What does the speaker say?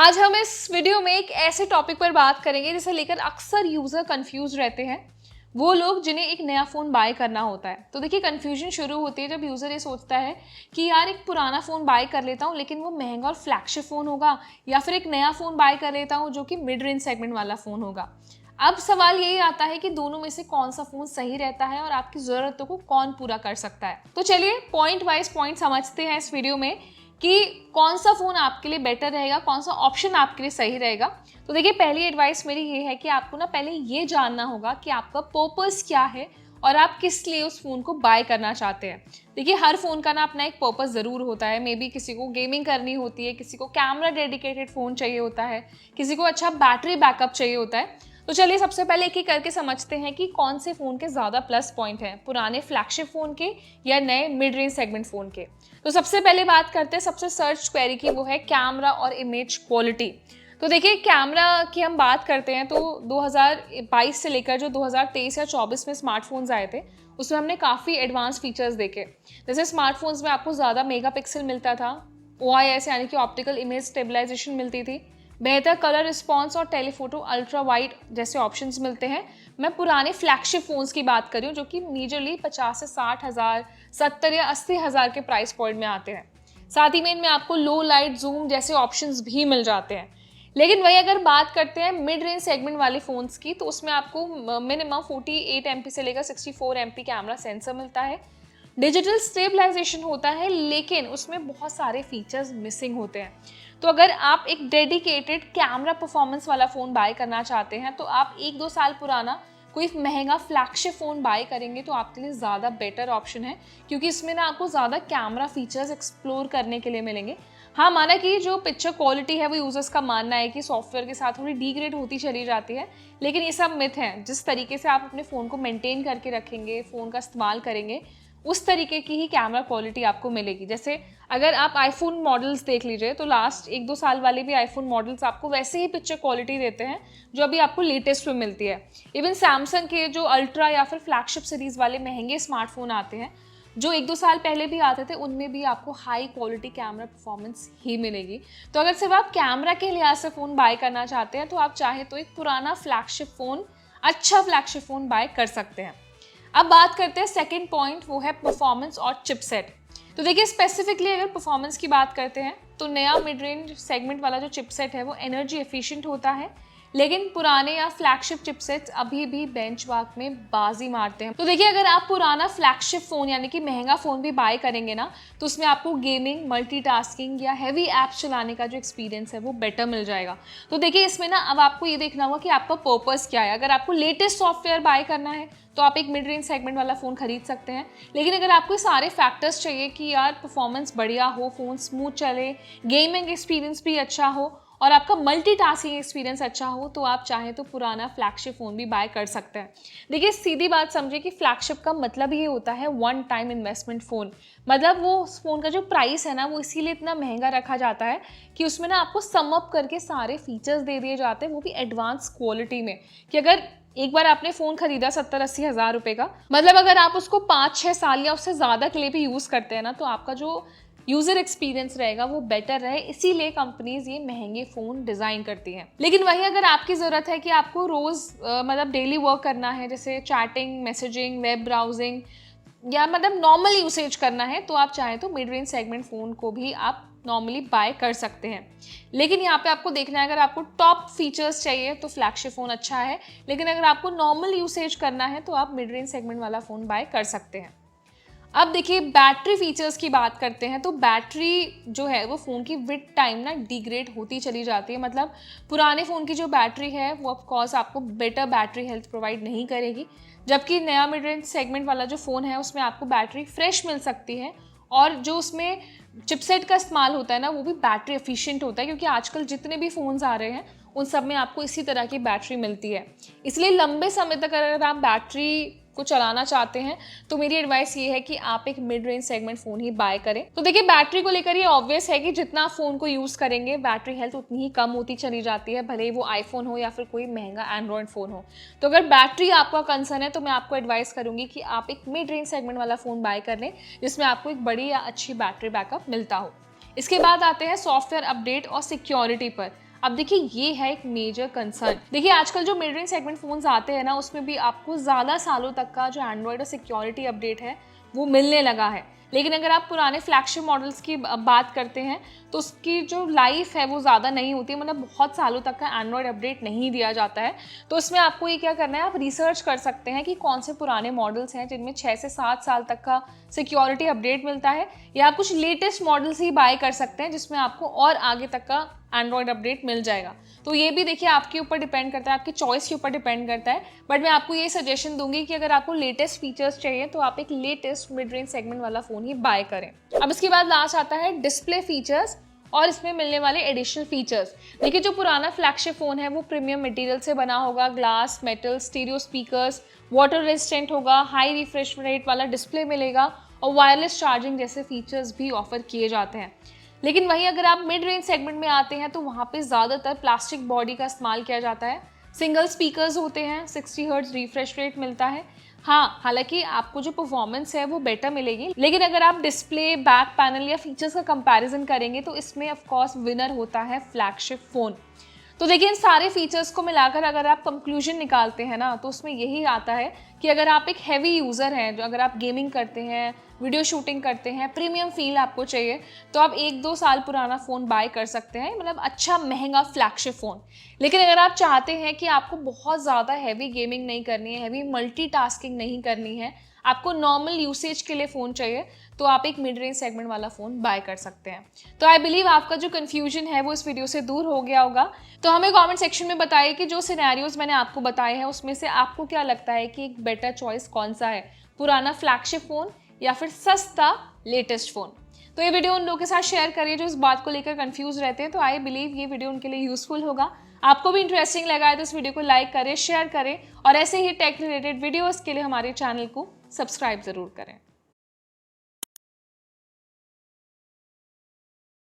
आज हम इस वीडियो में एक ऐसे टॉपिक पर बात करेंगे जिसे लेकर अक्सर यूज़र कंफ्यूज रहते हैं। वो लोग जिन्हें एक नया फ़ोन बाय करना होता है। तो देखिए कन्फ्यूजन शुरू होती है जब यूज़र ये सोचता है कि यार एक पुराना फ़ोन बाय कर लेता हूँ लेकिन वो महंगा और फ्लैगशिप फ़ोन होगा, या फिर एक नया फ़ोन बाय कर लेता हूँ जो कि मिड रेंज सेगमेंट वाला फ़ोन होगा। अब सवाल यही आता है कि दोनों में से कौन सा फ़ोन सही रहता है और आपकी ज़रूरतों को कौन पूरा कर सकता है। तो चलिए पॉइंट वाइज पॉइंट समझते हैं इस वीडियो में कि कौन सा फ़ोन आपके लिए बेटर रहेगा, कौन सा ऑप्शन आपके लिए सही रहेगा। तो देखिए पहली एडवाइस मेरी ये है कि आपको ना पहले ये जानना होगा कि आपका पर्पस क्या है और आप किस लिए उस फ़ोन को बाय करना चाहते हैं। देखिए हर फ़ोन का ना अपना एक पर्पस ज़रूर होता है। मे बी किसी को गेमिंग करनी होती है, किसी को कैमरा डेडिकेटेड फ़ोन चाहिए होता है, किसी को अच्छा बैटरी बैकअप चाहिए होता है। तो चलिए सबसे पहले एक एक करके समझते हैं कि कौन से फ़ोन के ज़्यादा प्लस पॉइंट हैं, पुराने फ्लैगशिप फ़ोन के या नए मिड रेंज सेगमेंट फ़ोन के। तो सबसे पहले बात करते हैं सबसे सर्च क्वेरी की, वो है कैमरा और इमेज क्वालिटी। तो देखिए कैमरा की हम बात करते हैं तो 2022 से लेकर जो 2023 या 24 में स्मार्टफोन्स आए थे उसमें हमने काफ़ी एडवांस फीचर्स देखे। जैसे स्मार्टफोन्स में आपको ज़्यादा मेगापिक्सल मिलता था, OIS यानी कि ऑप्टिकल इमेज स्टेबलाइजेशन मिलती थी, बेहतर कलर रिस्पॉन्स और टेलीफोटो अल्ट्रा वाइड जैसे ऑप्शंस मिलते हैं। मैं पुराने फ्लैगशिप फ़ोन्स की बात कर रही हूँ जो कि मेजरली 50 से 60 हज़ार, 70 या 80 हज़ार के प्राइस पॉइंट में आते हैं। साथ ही में इनमें आपको लो लाइट जूम जैसे ऑप्शंस भी मिल जाते हैं। लेकिन वही अगर बात करते हैं मिड रेंज सेगमेंट वाले फ़ोन्स की, तो उसमें आपको मिनिमम 48 MP से लेकर 64 MP कैमरा सेंसर मिलता है, डिजिटल स्टेबलाइजेशन होता है, लेकिन उसमें बहुत सारे फीचर्स मिसिंग होते हैं। तो अगर आप एक डेडिकेटेड कैमरा परफॉर्मेंस वाला फ़ोन बाय करना चाहते हैं तो आप 1-2 साल पुराना कोई महंगा फ्लैगशिप फ़ोन बाय करेंगे तो आपके लिए ज़्यादा बेटर ऑप्शन है, क्योंकि इसमें ना आपको ज़्यादा कैमरा फीचर्स एक्सप्लोर करने के लिए मिलेंगे। हाँ, माना कि जो पिक्चर क्वालिटी है वो यूज़र्स का मानना है कि सॉफ्टवेयर के साथ थोड़ी डिग्रेड होती चली जाती है, लेकिन ये सब मिथ हैं। जिस तरीके से आप अपने फ़ोन को मेंटेन करके रखेंगे, फ़ोन का इस्तेमाल करेंगे, उस तरीके की ही कैमरा क्वालिटी आपको मिलेगी। जैसे अगर आप आईफोन मॉडल्स देख लीजिए तो लास्ट 1-2 साल वाले भी आईफोन मॉडल्स आपको वैसे ही पिक्चर क्वालिटी देते हैं जो अभी आपको लेटेस्ट में मिलती है। इवन सैमसंग के जो अल्ट्रा या फिर फ्लैगशिप सीरीज़ वाले महंगे स्मार्टफोन आते हैं, जो 1-2 साल पहले भी आते थे, उनमें भी आपको हाई क्वालिटी कैमरा परफॉर्मेंस ही मिलेगी। तो अगर सिर्फ आप कैमरा के लिहाज से फ़ोन बाय करना चाहते हैं तो आप चाहे तो एक पुराना फ्लैगशिप फ़ोन, अच्छा फ्लैगशिप फ़ोन बाय कर सकते हैं। अब बात करते हैं सेकंड पॉइंट, वो है परफॉर्मेंस और चिपसेट। तो देखिए स्पेसिफिकली अगर परफॉर्मेंस की बात करते हैं तो नया मिड रेंज सेगमेंट वाला जो चिपसेट है वो एनर्जी एफिशिएंट होता है, लेकिन पुराने या फ्लैगशिप चिपसेट्स अभी भी बेंचमार्क में बाजी मारते हैं। तो देखिए अगर आप पुराना फ्लैगशिप फ़ोन यानी कि महंगा फ़ोन भी बाय करेंगे ना, तो उसमें आपको गेमिंग, मल्टीटास्किंग या हैवी ऐप्स चलाने का जो एक्सपीरियंस है वो बेटर मिल जाएगा। तो देखिए इसमें ना अब आपको ये देखना होगा कि आपका पर्पस क्या है। अगर आपको लेटेस्ट सॉफ्टवेयर बाय करना है तो आप एक मिड रेंज सेगमेंट वाला फ़ोन खरीद सकते हैं, लेकिन अगर आपको सारे फैक्टर्स चाहिए कि यार परफॉर्मेंस बढ़िया हो, फ़ोन स्मूथ चले, गेमिंग एक्सपीरियंस भी अच्छा हो और आपका मल्टीटास्किंग एक्सपीरियंस अच्छा हो, तो आप चाहें तो पुराना फ्लैगशिप फ़ोन भी बाय कर सकते हैं। देखिए सीधी बात समझिए कि फ्लैगशिप का मतलब ये होता है वन टाइम इन्वेस्टमेंट फ़ोन। मतलब वो उस फ़ोन का जो प्राइस है ना वो इसीलिए इतना महंगा रखा जाता है कि उसमें ना आपको सम अप करके सारे फीचर्स दे दिए जाते हैं, वो भी एडवांस क्वालिटी में। कि अगर एक बार आपने फ़ोन खरीदा 70-80 हज़ार रुपये का, मतलब अगर आप उसको 5-6 साल या उससे ज़्यादा के लिए भी यूज़ करते हैं ना, तो आपका जो यूज़र एक्सपीरियंस रहेगा वो बेटर रहे। इसीलिए कंपनीज ये महंगे फ़ोन डिज़ाइन करती हैं। लेकिन वही अगर आपकी ज़रूरत है कि आपको रोज़ मतलब डेली वर्क करना है, जैसे चैटिंग, मैसेजिंग, वेब ब्राउजिंग या मतलब नॉर्मल यूसेज करना है, तो आप चाहें तो मिड रेंज सेगमेंट फ़ोन को भी आप नॉर्मली बाय कर सकते हैं। लेकिन यहाँ पे आपको देखना है, अगर आपको टॉप फीचर्स चाहिए तो फ्लैगशिप फ़ोन अच्छा है, लेकिन अगर आपको नॉर्मल यूसेज करना है तो आप मिड रेंज सेगमेंट वाला फ़ोन बाय कर सकते हैं। अब देखिए बैटरी फीचर्स की बात करते हैं तो बैटरी जो है वो फ़ोन की विद टाइम ना डिग्रेड होती चली जाती है। मतलब पुराने फ़ोन की जो बैटरी है वो ऑफ कोर्स आपको बेटर बैटरी हेल्थ प्रोवाइड नहीं करेगी, जबकि नया मिड रेंज सेगमेंट वाला जो फ़ोन है उसमें आपको बैटरी फ्रेश मिल सकती है, और जो उसमें चिपसेट का इस्तेमाल होता है ना वो भी बैटरी एफिशिएंट होता है, क्योंकि आजकल जितने भी फ़ोन्स आ रहे हैं उन सब में आपको इसी तरह की बैटरी मिलती है। इसलिए लंबे समय तक अगर आप बैटरी को चलाना चाहते हैं तो मेरी एडवाइस ये है कि आप एक मिड रेंज सेगमेंट फ़ोन ही बाय करें। तो देखिए बैटरी को लेकर ये ऑब्वियस है कि जितना आप फ़ोन को यूज़ करेंगे बैटरी हेल्थ उतनी ही कम होती चली जाती है, भले ही वो आईफोन हो या फिर कोई महंगा एंड्रॉयड फ़ोन हो। तो अगर बैटरी आपका कंसर्न है तो मैं आपको एडवाइस करूँगी कि आप एक मिड रेंज सेगमेंट वाला फ़ोन बाय कर लें जिसमें आपको एक बड़ी या अच्छी बैटरी बैकअप मिलता हो। इसके बाद आते हैं सॉफ्टवेयर अपडेट और सिक्योरिटी पर। अब देखिए ये है एक मेजर कंसर्न। देखिए आजकल जो मिड रेंज सेगमेंट फोन्स आते हैं ना, उसमें भी आपको ज़्यादा सालों तक का जो एंड्रॉयड और सिक्योरिटी अपडेट है वो मिलने लगा है। लेकिन अगर आप पुराने फ्लैगशिप मॉडल्स की बात करते हैं तो उसकी जो लाइफ है वो ज़्यादा नहीं होती, मतलब बहुत सालों तक का एंड्रॉयड अपडेट नहीं दिया जाता है। तो इसमें आपको ये क्या करना है, आप रिसर्च कर सकते हैं कि कौन से पुराने मॉडल्स हैं जिनमें 6 से 7 साल तक का सिक्योरिटी अपडेट मिलता है, या आप कुछ लेटेस्ट मॉडल्स ही बाय कर सकते हैं जिसमें आपको और आगे तक का एंड्रॉयड अपडेट मिल जाएगा। तो ये भी देखिए आपके ऊपर डिपेंड करता है, आपकी चॉइस के ऊपर डिपेंड करता है। बट मैं आपको ये सजेशन दूंगी कि अगर आपको लेटेस्ट फीचर्स चाहिए तो आप एक लेटेस्ट मिड रेंज सेगमेंट वाला फ़ोन ही बाय करें। अब इसके बाद लास्ट आता है डिस्प्ले फीचर्स और इसमें मिलने वाले एडिशनल फीचर्स। देखिए जो पुराना फ्लैगशिप फ़ोन है वो प्रीमियम मटेरियल से बना होगा, glass, metal, stereo speakers, water resistant होगा, हाई रिफ्रेश रेट वाला डिस्प्ले मिलेगा और वायरलेस चार्जिंग जैसे फीचर्स भी ऑफर किए जाते हैं। लेकिन वहीं अगर आप मिड रेंज सेगमेंट में आते हैं तो वहाँ पे ज़्यादातर प्लास्टिक बॉडी का इस्तेमाल किया जाता है, सिंगल स्पीकर्स होते हैं, 60 हर्ट्ज रिफ्रेश रेट मिलता है। हाँ, हालांकि आपको जो परफॉर्मेंस है वो बेटर मिलेगी, लेकिन अगर आप डिस्प्ले, बैक पैनल या फीचर्स का कंपैरिजन करेंगे तो इसमें ऑफ कोर्स विनर होता है फ्लैगशिप फ़ोन। तो देखिए इन सारे फीचर्स को मिलाकर अगर आप कंक्लूजन निकालते हैं ना, तो उसमें यही आता है कि अगर आप एक हैवी यूज़र हैं, जो अगर आप गेमिंग करते हैं, वीडियो शूटिंग करते हैं, प्रीमियम फील आपको चाहिए, तो आप 1-2 साल पुराना फ़ोन बाय कर सकते हैं, मतलब अच्छा महंगा फ्लैगशिप फ़ोन। लेकिन अगर आप चाहते हैं कि आपको बहुत ज़्यादा हैवी गेमिंग नहीं करनी है, हैवी मल्टीटास्किंग नहीं करनी है, आपको नॉर्मल यूसेज के लिए फ़ोन चाहिए, तो आप एक मिड रेंज सेगमेंट वाला फ़ोन बाय कर सकते हैं। तो आई बिलीव आपका जो कन्फ्यूजन है वो इस वीडियो से दूर हो गया होगा। तो हमें कमेंट सेक्शन में बताइए कि जो सिनेरियोज मैंने आपको बताए हैं उसमें से आपको क्या लगता है कि एक बेटर चॉइस कौन सा है, पुराना फ्लैगशिप फ़ोन या फिर सस्ता लेटेस्ट फ़ोन। तो ये वीडियो उन लोगों के साथ शेयर करिए जो इस बात को लेकर कंफ्यूज रहते हैं। तो आई बिलीव ये वीडियो उनके लिए यूजफुल होगा। आपको भी इंटरेस्टिंग लगा है तो इस वीडियो को लाइक करें, शेयर करें और ऐसे ही टेक रिलेटेड वीडियोस के लिए हमारे चैनल को सब्सक्राइब ज़रूर करें।